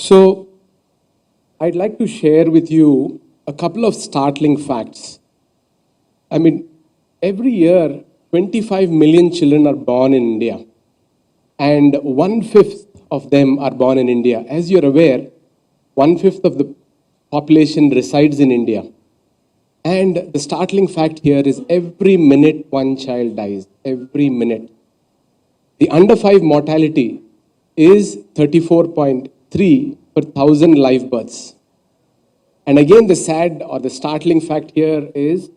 So, I'd like to share with you a couple of startling facts. I mean, every year, 25 million children are born in India, and one-fifth of them are born in India. As you're aware, one-fifth of the population resides in India. And the startling fact here is every minute one child dies, every minute. The under 5 mortality is 34.3 per thousand live births. And again, the sad or the startling fact here is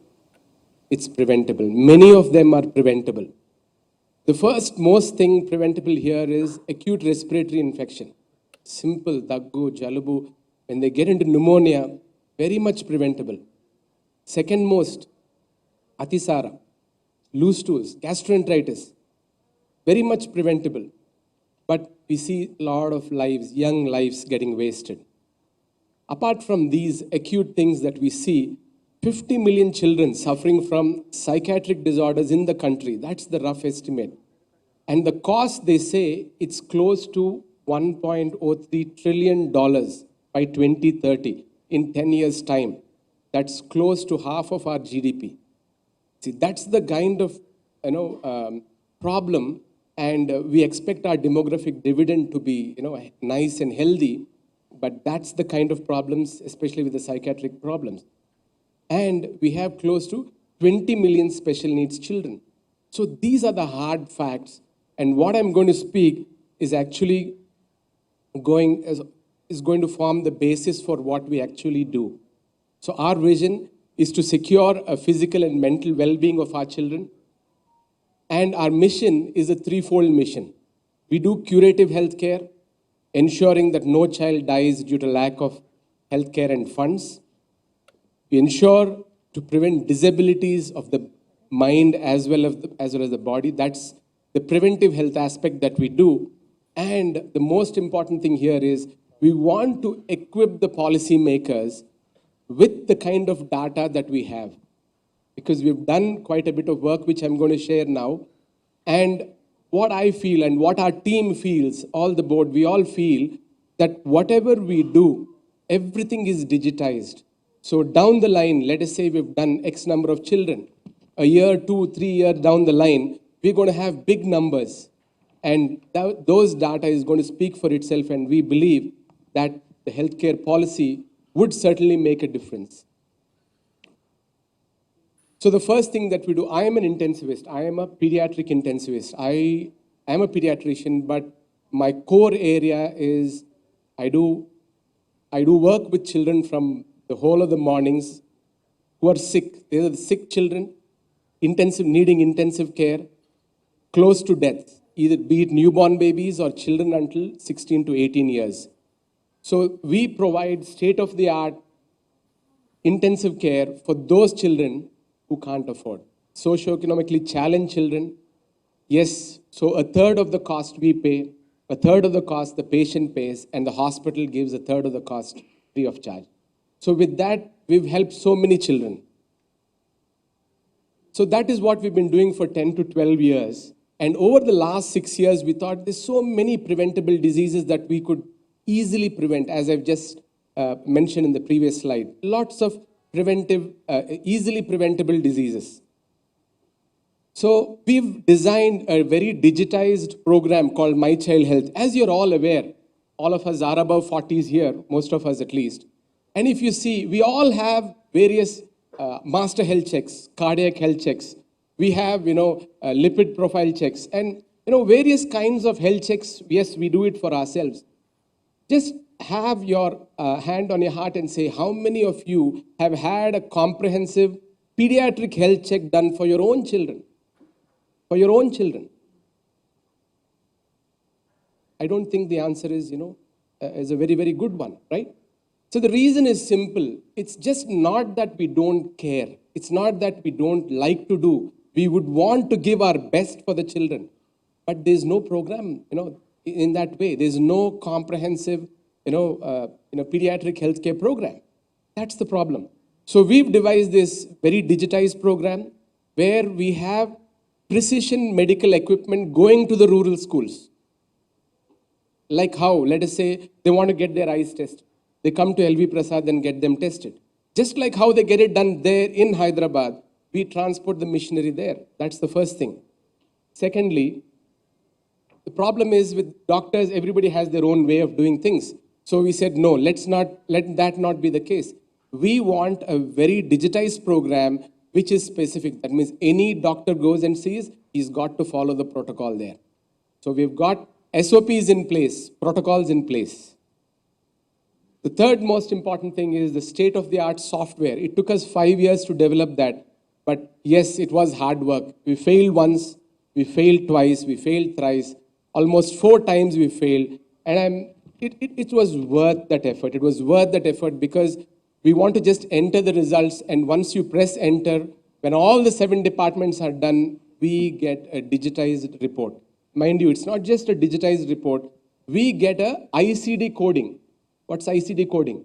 it's preventable. Many of them are preventable. The first most thing preventable here is acute respiratory infection. Simple, daggu, jalabu. When they get into pneumonia, very much preventable. Second most, atisara, loose stools, gastroenteritis, very much preventable. But we see a lot of lives, young lives getting wasted. Apart from these acute things that we see, 50 million children suffering from psychiatric disorders in the country. That's the rough estimate. And the cost, they say, it's close to $1.03 trillion by 2030, in 10 years' time. That's close to half of our GDP. See, that's the kind of problem, and we expect our demographic dividend to be nice and healthy, but that's the kind of problems, especially with the psychiatric problems. And we have close to 20 million special needs children. So these are the hard facts. And what I'm going to speak is actually going to form the basis for what we actually do. So our vision is to secure a physical and mental well-being of our children. And our mission is a threefold mission. We do curative healthcare, ensuring that no child dies due to lack of healthcare and funds. We ensure to prevent disabilities of the mind as well as the body. That's the preventive health aspect that we do. And the most important thing here is we want to equip the policymakers with the kind of data that we have. Because we've done quite a bit of work, which I'm going to share now. And what I feel and what our team feels, all the board, we all feel that whatever we do, everything is digitized. So down the line, let us say we've done X number of children. A year, 2, 3 years down the line, we're going to have big numbers. And those data is going to speak for itself. And we believe that the healthcare policy would certainly make a difference. So the first thing that we do, I am an intensivist. I am a pediatric intensivist. I am a pediatrician, but my core area is I do work with children from the whole of the mornings who are sick. These are the sick children, needing intensive care, close to death, either be it newborn babies or children until 16 to 18 years. So we provide state-of-the-art intensive care for those children who can't afford. Socioeconomically challenged children, yes, so a third of the cost we pay, a third of the cost the patient pays, and the hospital gives a third of the cost free of charge. So with that, we've helped so many children. So that is what we've been doing for 10 to 12 years. And over the last 6 years, we thought there's so many preventable diseases that we could easily prevent, as I've just mentioned in the previous slide. Lots of easily preventable diseases. So we've designed a very digitized program called My Child Health. As you're all aware, all of us are above 40s here, most of us at least. And if you see, we all have various master health checks, cardiac health checks. We have, lipid profile checks and, various kinds of health checks. Yes, we do it for ourselves. Just have your hand on your heart and say, how many of you have had a comprehensive pediatric health check done for your own children? For your own children. I don't think the answer is, is a very, very good one, right? So the reason is simple. It's just not that we don't care. It's not that we don't like to do. We would want to give our best for the children. But there's no program, in that way. There's no comprehensive, pediatric healthcare program. That's the problem. So we've devised this very digitized program where we have precision medical equipment going to the rural schools. Like how, let us say, they want to get their eyes tested. They come to LV Prasad and get them tested. Just like how they get it done there in Hyderabad, we transport the machinery there. That's the first thing. Secondly, the problem is with doctors, everybody has their own way of doing things. So we said, no, let that not be the case. We want a very digitized program which is specific. That means any doctor goes and sees, he's got to follow the protocol there. So we've got SOPs in place, protocols in place. The third most important thing is the state-of-the-art software. It took us 5 years to develop that. But yes, it was hard work. We failed once, we failed twice, we failed thrice. Almost 4 times we failed. And it was worth that effort. It was worth that effort because we want to just enter the results. And once you press enter, when all the 7 departments are done, we get a digitized report. Mind you, it's not just a digitized report. We get a ICD coding. What's ICD coding?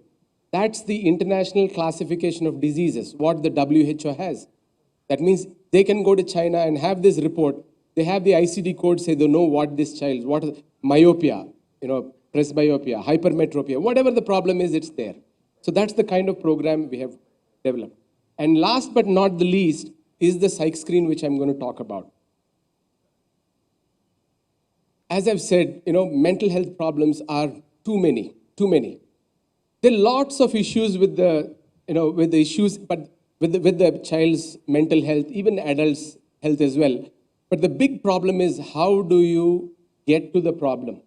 That's the International Classification of Diseases, what the WHO has. That means they can go to China and have this report. They have the ICD code, say they know what this child, what myopia, presbyopia, hypermetropia, whatever the problem is, it's there. So that's the kind of program we have developed. And last but not the least is the psych screen, which I'm going to talk about. As I've said, mental health problems are too many. There are lots of issues with the issues, but with the child's mental health, even adults' health as well. But the big problem is, how do you get to the problem?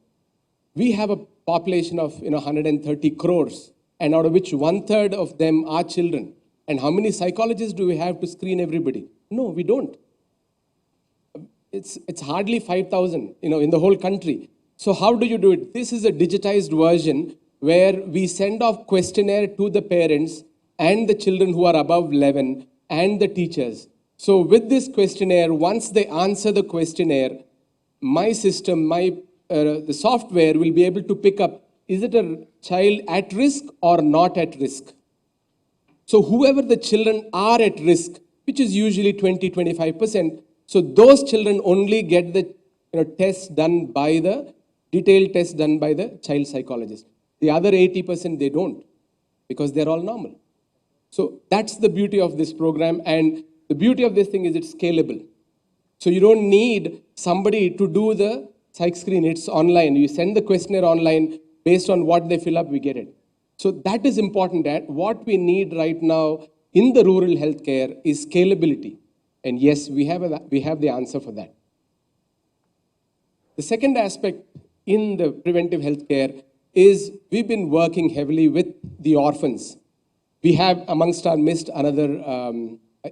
We have a population of 130 crores, and out of which 1/3 of them are children. And how many psychologists do we have to screen everybody? No, we don't. It's hardly 5,000, in the whole country. So how do you do it? This is a digitized version where we send off questionnaire to the parents and the children who are above 11 and the teachers. So with this questionnaire, once they answer the questionnaire, my system, the software will be able to pick up, is it a child at risk or not at risk? So whoever the children are at risk, which is usually 20-25%, so those children only get the test done by the detailed test done by the child psychologist. The other 80%, they don't, because they're all normal. So that's the beauty of this program, and the beauty of this thing is it's scalable. So you don't need somebody to do the psych screen. It's online. You send the questionnaire online. Based on what they fill up, we get it. So that is important. That what we need right now in the rural healthcare is scalability. And yes, we have the answer for that. The second aspect in the preventive healthcare is we've been working heavily with the orphans. We have amongst our midst another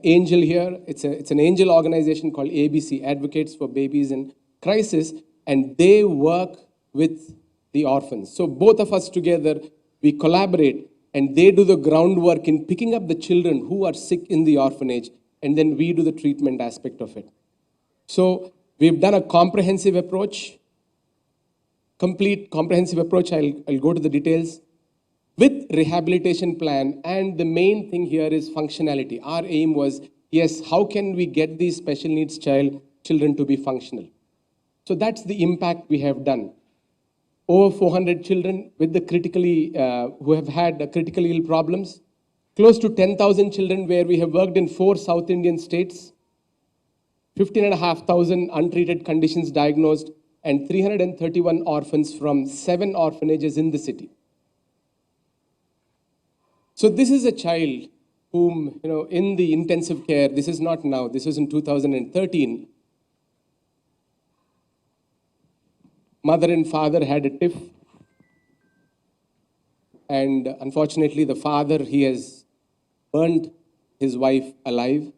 angel here. It's an angel organization called ABC, Advocates for Babies in Crisis, and they work with the orphans. So both of us together, we collaborate, and they do the groundwork in picking up the children who are sick in the orphanage, and then we do the treatment aspect of it. So we've done a comprehensive approach, complete comprehensive approach. I'll go to the details with rehabilitation plan. And the main thing here is functionality. Our aim was, yes, how can we get these special needs children to be functional? So that's the impact we have done. Over 400 children with the who have had critically ill problems. Close to 10,000 children where we have worked in 4 South Indian states. 15,500 untreated conditions diagnosed, and 331 orphans from 7 orphanages in the city. So this is a child whom, in the intensive care, this is not now, this was in 2013, mother and father had a tiff, and unfortunately the father, he has burned his wife alive.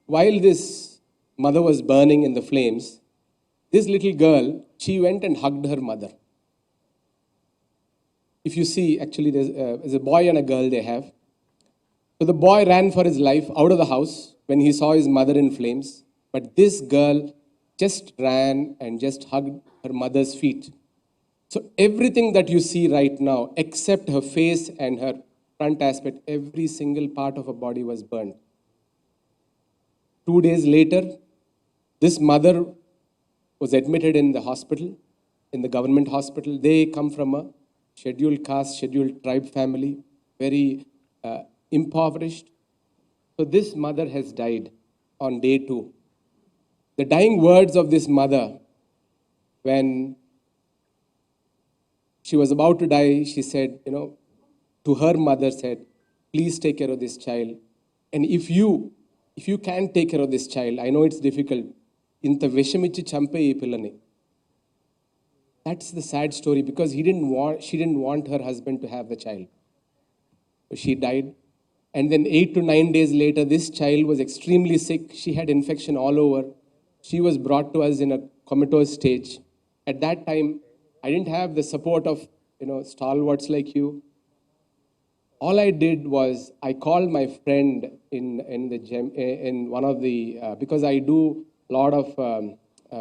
While this mother was burning in the flames, this little girl, she went and hugged her mother. If you see, actually there's a boy and a girl they have. So the boy ran for his life out of the house when he saw his mother in flames, but this girl just ran and just hugged her mother's feet. So everything that you see right now, except her face and her front aspect, every single part of her body was burned. 2 days later, this mother was admitted in the hospital, in the government hospital. They come from a scheduled caste, scheduled tribe family, very impoverished. So this mother has died on day 2. The dying words of this mother, when she was about to die, she said, to her mother said, please take care of this child. And if you can take care of this child, I know it's difficult. Inta veshamichi champe ee pillani. That's the sad story because she didn't want her husband to have the child. So she died. And then 8 to 9 days later, this child was extremely sick. She had infection all over. She was brought to us in a comatose stage. At that time, I didn't have the support of, stalwarts like you. All I did was I called my friend in the gym, in one of the, because I do a lot of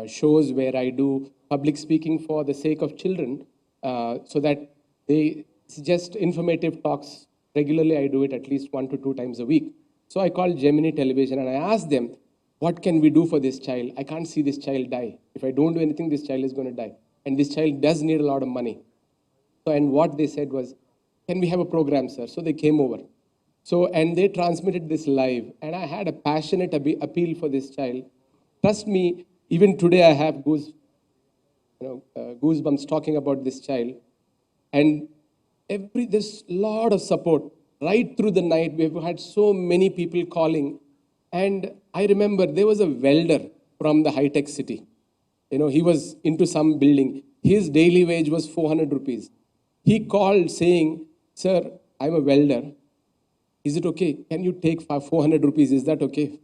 shows where I do public speaking for the sake of children, so that it's just informative talks. Regularly, I do it at least 1 to 2 times a week. So I called Gemini Television and I asked them, what can we do for this child? I can't see this child die. If I don't do anything, this child is going to die. And this child does need a lot of money. So, and what they said was, can we have a program, sir? So they came over. So, and they transmitted this live. And I had a passionate appeal for this child. Trust me, even today I have goosebumps talking about this child. And there's a lot of support. Right through the night, we've had so many people calling. And I remember there was a welder from the high-tech city. He was into some building. His daily wage was 400 rupees. He called saying, sir, I'm a welder. Is it okay? Can you take 400 rupees? Is that okay?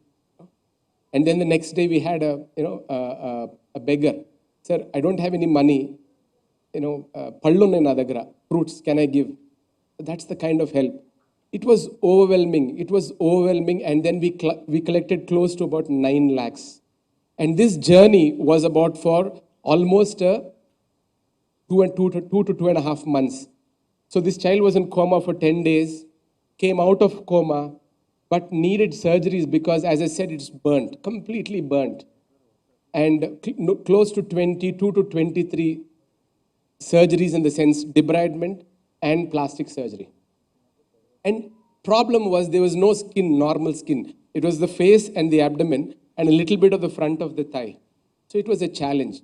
And then the next day we had a beggar. Sir, I don't have any money. Pallu na dagra, fruits, can I give? That's the kind of help. It was overwhelming. It was overwhelming. And then we collected close to about 9 lakhs. And this journey was about for almost 2 to 2.5 months. So this child was in coma for 10 days, came out of coma, but needed surgeries because, as I said, it's burnt, completely burnt. And close to 22 to 23 surgeries, in the sense debridement and plastic surgery. And problem was there was no skin, normal skin. It was the face and the abdomen and a little bit of the front of the thigh. So it was a challenge.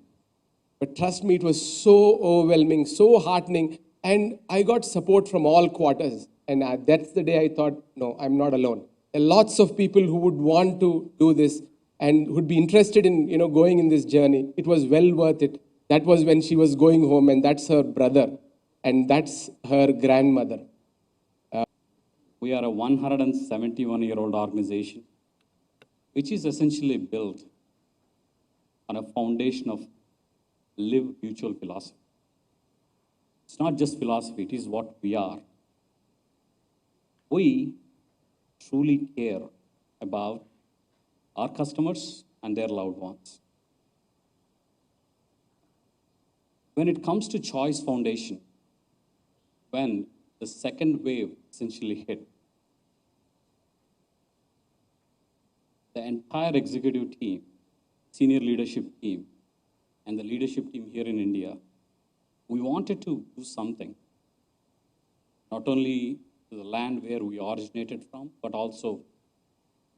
But trust me, it was so overwhelming, so heartening. And I got support from all quarters. And that's the day I thought, no, I'm not alone. There are lots of people who would want to do this and would be interested in, going in this journey. It was well worth it. That was when she was going home, and that's her brother. And that's her grandmother. We are a 171-year-old organization, which is essentially built on a foundation of live mutual philosophy. It's not just philosophy, it is what we are. We truly care about our customers and their loved ones. When it comes to Choice Foundation, when the second wave essentially hit, the entire executive team, senior leadership team, and the leadership team here in India, we wanted to do something, not only to the land where we originated from, but also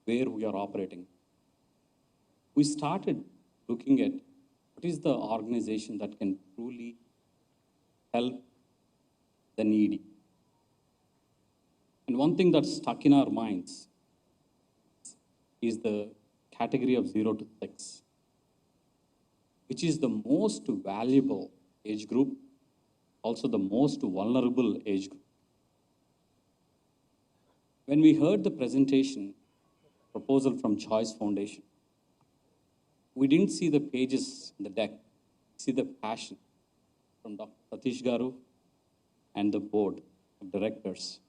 where we are operating. We started looking at what is the organization that can truly help the needy. And one thing that's stuck in our minds is the category of 0 to 6, which is the most valuable age group, also the most vulnerable age group. When we heard the presentation, proposal from Choice Foundation, we didn't see the pages in the deck, see the passion from Dr. Satish Garu and the board of directors.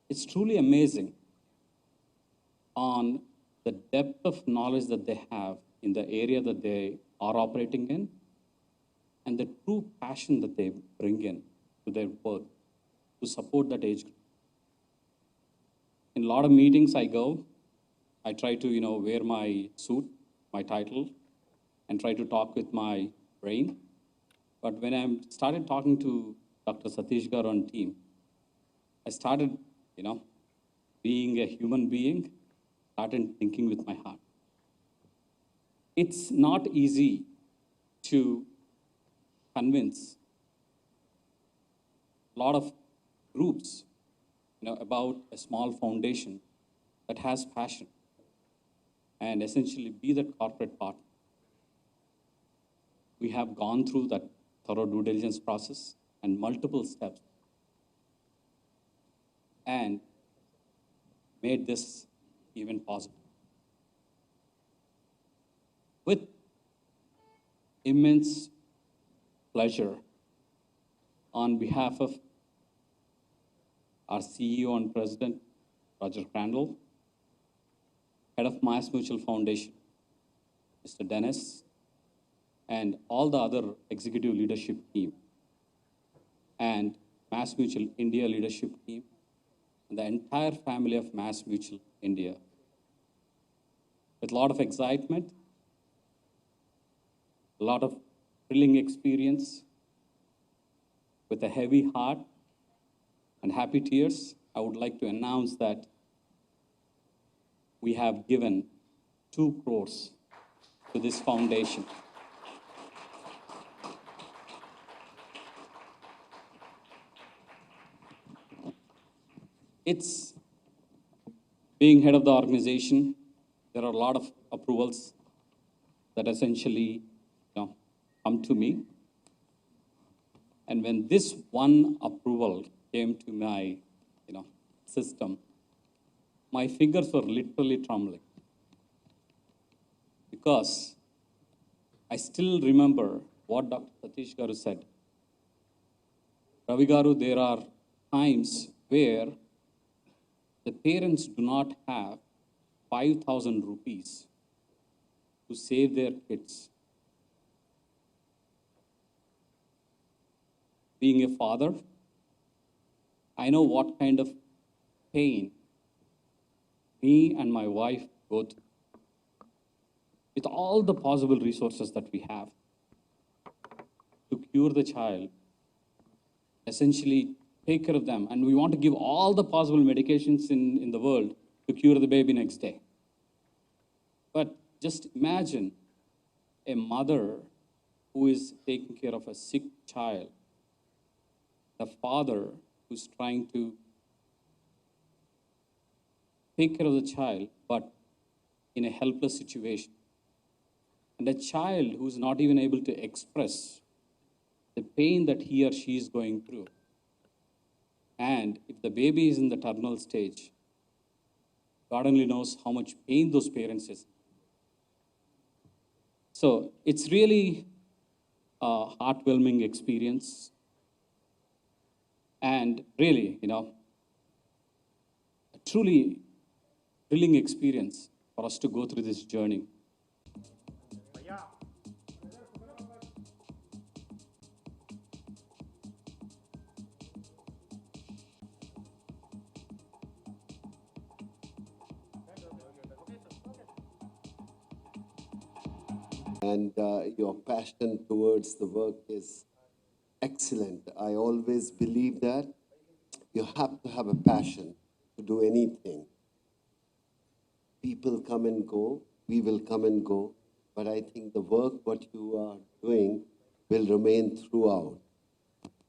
It's truly amazing on the depth of knowledge that they have in the area that they are operating in, and the true passion that they bring in to their work to support that age group. In a lot of meetings I go, I try to wear my suit, my title, and try to talk with my brain. But when I started talking to Dr. Satish Garu and team, I started, being a human being, started thinking with my heart. It's not easy to convince a lot of groups, about a small foundation that has passion and essentially be that corporate partner. We have gone through that thorough due diligence process and multiple steps and made this even possible. With immense pleasure, on behalf of our CEO and President, Roger Crandall, Head of Mass Mutual Foundation, Mr. Dennis, and all the other executive leadership team, and Mass Mutual India leadership team, and the entire family of Mass Mutual India. With a lot of excitement, a lot of thrilling experience, with a heavy heart and happy tears, I would like to announce that we have given 2 crores to this foundation. It's being head of the organization, there are a lot of approvals that essentially come to me. And when this one approval came to my system, my fingers were literally trembling. Because I still remember what Dr. Satish Garu said. Ravi Garu, there are times where the parents do not have 5,000 rupees to save their kids. Being a father, I know what kind of pain me and my wife go through. With all the possible resources that we have to cure the child, essentially take care of them, and we want to give all the possible medications in the world to cure the baby next day. But just imagine a mother who is taking care of a sick child, the father who's trying to take care of the child, but in a helpless situation. And a child who's not even able to express the pain that he or she is going through. And if the baby is in the terminal stage, God only knows how much pain those parents is. So it's really a heartwarming experience. And really, a truly thrilling experience for us to go through this journey. And your passion towards the work is excellent. I always believe that you have to have a passion to do anything. People come and go, we will come and go, but I think the work what you are doing will remain throughout.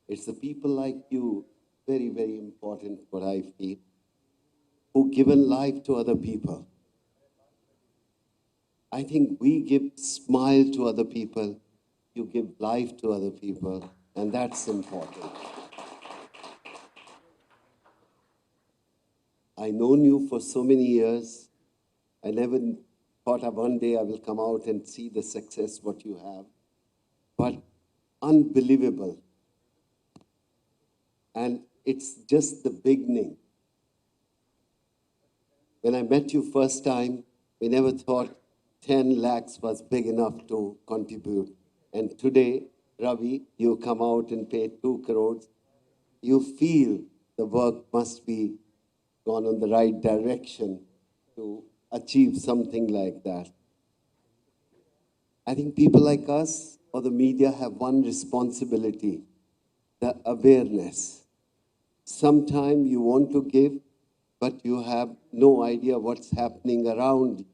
It's the people like you, very, very important, what I feel, who given life to other people. I think we give smile to other people, you give life to other people, and that's important. I known you for so many years. I never thought of one day I will come out and see the success what you have, but unbelievable. And it's just the beginning. When I met you first time, we never thought 10 lakhs was big enough to contribute. And today, Ravi, you come out and pay 2 crores. You feel the work must be gone in the right direction to achieve something like that. I think people like us or the media have one responsibility, the awareness. Sometimes you want to give, but you have no idea what's happening around you.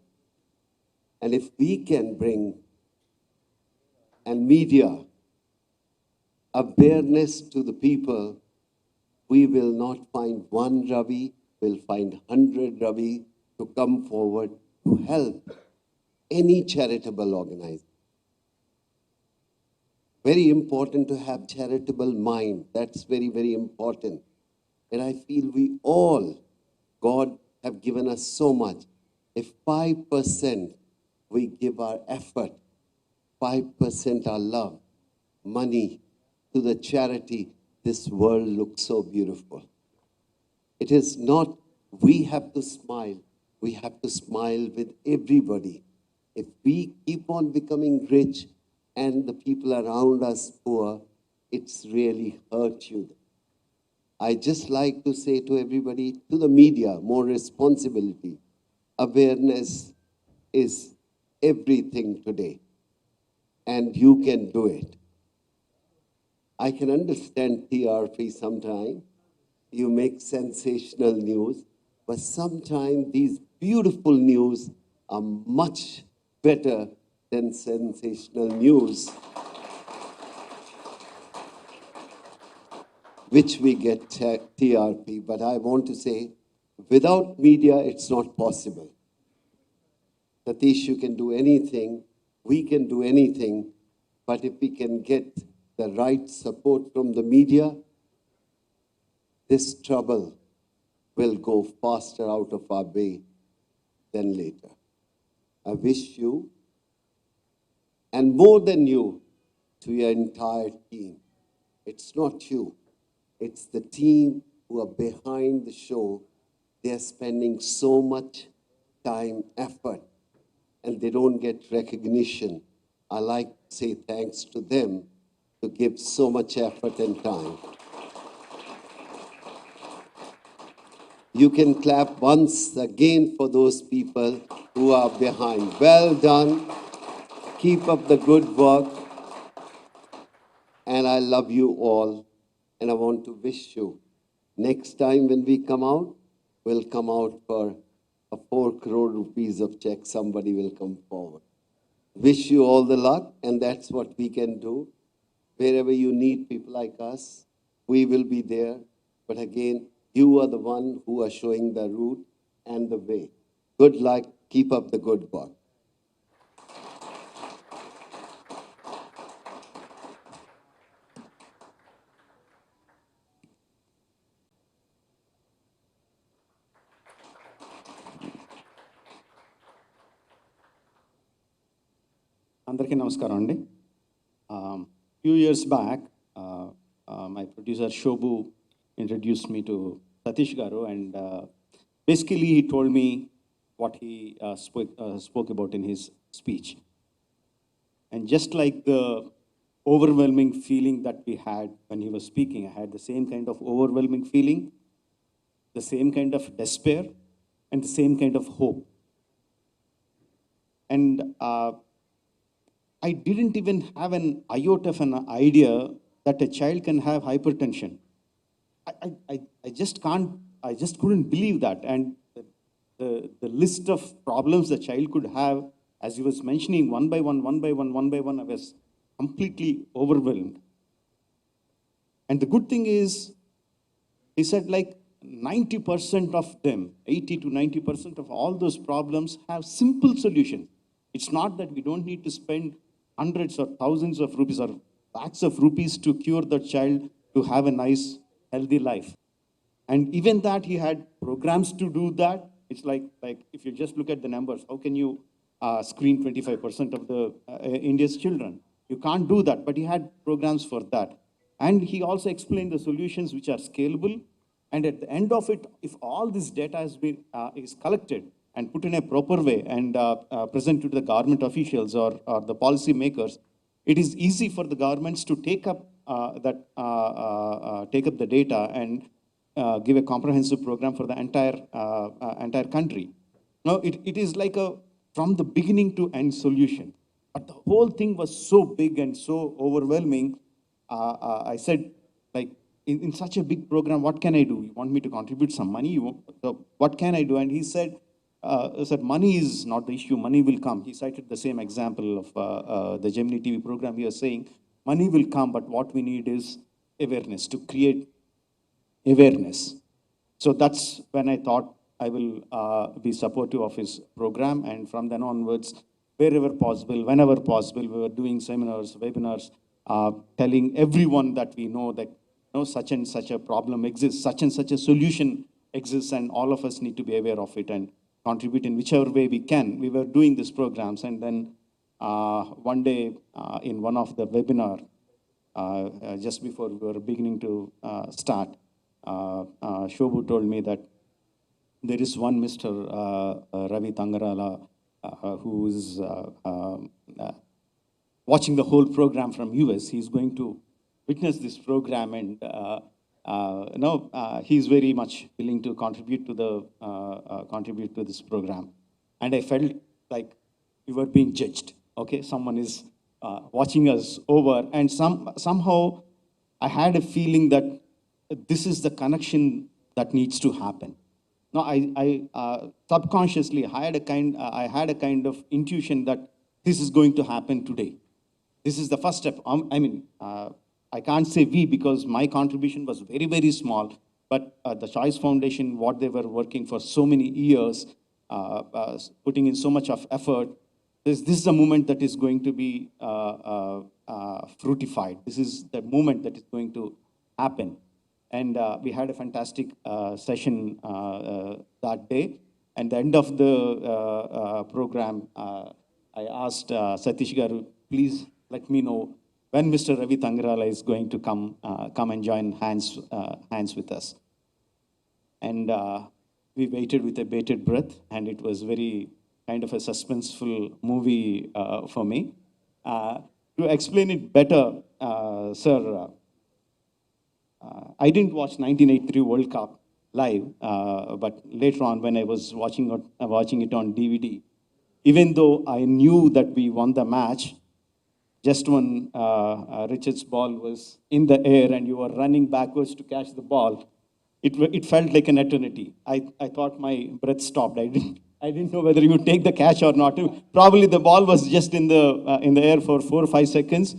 And if we can bring, and media, awareness to the people, we will not find one Ravi, we'll find 100 Ravi to come forward to help any charitable organization. Very important to have charitable mind. That's very, very important. And I feel we all, God have given us so much. If 5% we give our effort, 5% our love, money to the charity, this world looks so beautiful. It is not, we have to smile with everybody. If we keep on becoming rich and the people around us poor, it's really hurt you. I just like to say to everybody, to the media, more responsibility. Awareness is everything today, and you can do it. I can understand TRP sometimes. You make sensational news, but sometimes these beautiful news are much better than sensational news, which we get TRP. But I want to say, without media, it's not possible. Satish, you can do anything, we can do anything, but if we can get the right support from the media, this trouble will go faster out of our way than later. I wish you, and more than you, to your entire team. It's not you, it's the team who are behind the show. They're spending so much time, effort, and they don't get recognition. I like to say thanks to them to give so much effort and time. You can clap once again for those people who are behind. Well done. Keep up the good work. And I love you all. And I want to wish you, next time when we come out, we'll come out for a 4 crore rupees of check. Somebody will come forward. Wish you all the luck, and that's what we can do. Wherever you need people like us, we will be there. But again, you are the one who are showing the route and the way. Good luck. Keep up the good work. అందరికీ నమస్కారం అండి. Few years back, my producer Shobhu introduced me to Satish Garu, and basically he told me what he spoke about in his speech. And just like the overwhelming feeling that we had when he was speaking, I had the same kind of overwhelming feeling, the same kind of despair, and the same kind of hope. And I didn't even have an iota of an idea that a child can have hypertension. I just can't, I just couldn't believe that. And the list of problems the child could have, as he was mentioning, one by one, I was completely overwhelmed. And the good thing is, he said like 90% of them, 80 to 90% of all those problems have simple solutions. It's not that we don't need to spend hundreds or thousands of rupees or lakhs of rupees to cure the child to have a nice, healthy life. And even that, he had programs to do that. It's like if you just look at the numbers, how can you screen 25% of the India's children? You can't do that, but he had programs for that. And he also explained the solutions which are scalable. And at the end of it, if all this data has been is collected and put in a proper way and presented to the government officials or the policy makers, it is easy for the governments to take up the data and give a comprehensive program for the entire country. Now, it is like a from the beginning to end solution. But the whole thing was so big and so overwhelming. I said, like, in such a big program, what can I do? You want me to contribute some money? So what can I do? And he said, money is not the issue. Money will come. He cited the same example of the Gemini TV program. He was saying, money will come, but what we need is awareness, to create awareness. So that's when I thought I will be supportive of his program. And from then onwards, wherever possible, whenever possible, we were doing seminars, webinars, telling everyone that we know that such and such a problem exists, such and such a solution exists, and all of us need to be aware of it and contribute in whichever way we can. We were doing these programs, and then one day in one of the webinar, just before we were beginning to start, Shobhu told me that there is one Mr. Ravi Tangarala who is watching the whole program from US. He's going to witness this program, and he's very much willing to contribute to this program. And I felt like we were being judged. Okay, someone is watching us over, and somehow I had a feeling that this is the connection that needs to happen. No, I subconsciously I had a kind of intuition that this is going to happen today. This is the first step. I can't say we, because my contribution was very, very small, but the Choice Foundation, what they were working for so many years, putting in so much of effort, this is the moment that is going to be fruitified. This is the moment that is going to happen. And we had a fantastic session that day. And at the end of the program, I asked Satish Garu, please let me know when Mr. Ravi Tangarala is going to come and join hands with us. And we waited with a bated breath, and it was very kind of a suspenseful movie for me. To explain it better, sir, I didn't watch 1983 World Cup live, but later on when I was watching it on DVD, even though I knew that we won the match, just when Richard's ball was in the air and you were running backwards to catch the ball, it felt like an eternity. I thought my breath stopped. I didn't know whether you would take the catch or not. Probably the ball was just in the air for 4 or 5 seconds.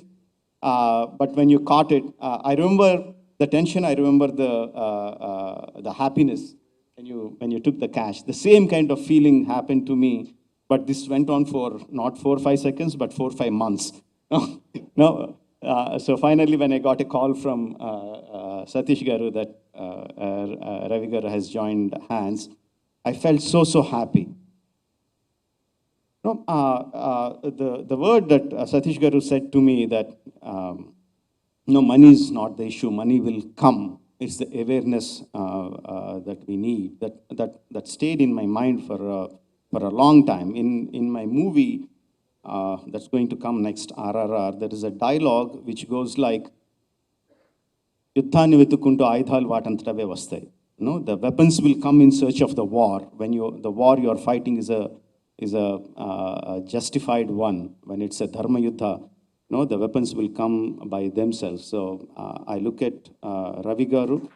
But when you caught it, I remember the tension. I remember the happiness when you took the catch. The same kind of feeling happened to me, but this went on for not 4 or 5 seconds, but 4 or 5 months. No. So finally, when I got a call from Satish Garu that Ravi Garu has joined hands, I felt so happy. No, the word that Satish Garu said to me that no, money is not the issue. Money will come. It's the awareness that we need. That stayed in my mind for a long time. In my movie that's going to come next, RRR, there is a dialogue which goes like, "Yuddhani vetukuntu ayudhalu vaatantave vastayi." No, the weapons will come in search of the war. When the war you are fighting is a justified one. When it's a dharma yuddha, no, the weapons will come by themselves. So I look at Ravi Garu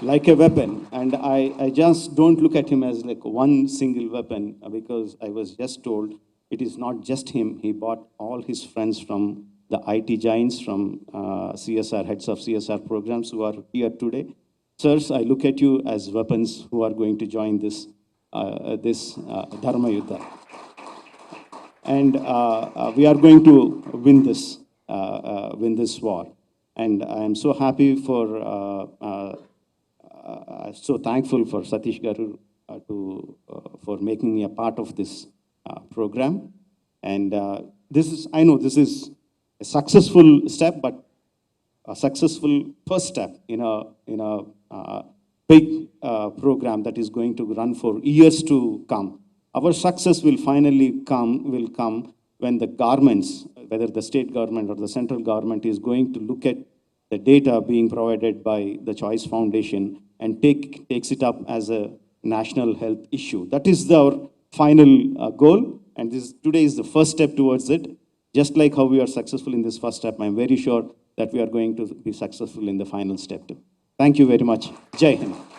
like a weapon, and I just don't look at him as like one single weapon, because I was just told it is not just him. He bought all his friends from the IT giants, from CSR, heads of CSR programs who are here today. Sirs, I look at you as weapons who are going to join this Dharma Yuddha. And we are going to win this war. And I am so happy so thankful for Satish Garu for making me a part of this program. And I know this is a successful step, but a successful first step in a big program that is going to run for years to come. Our success will finally come when the governments, whether the state government or the central government, is going to look at the data being provided by the Choice Foundation and takes it up as a national health issue. That is our final goal. And today is the first step towards it. Just like how we are successful in this first step, I'm very sure that we are going to be successful in the final step too. Thank you very much. Jai Hind.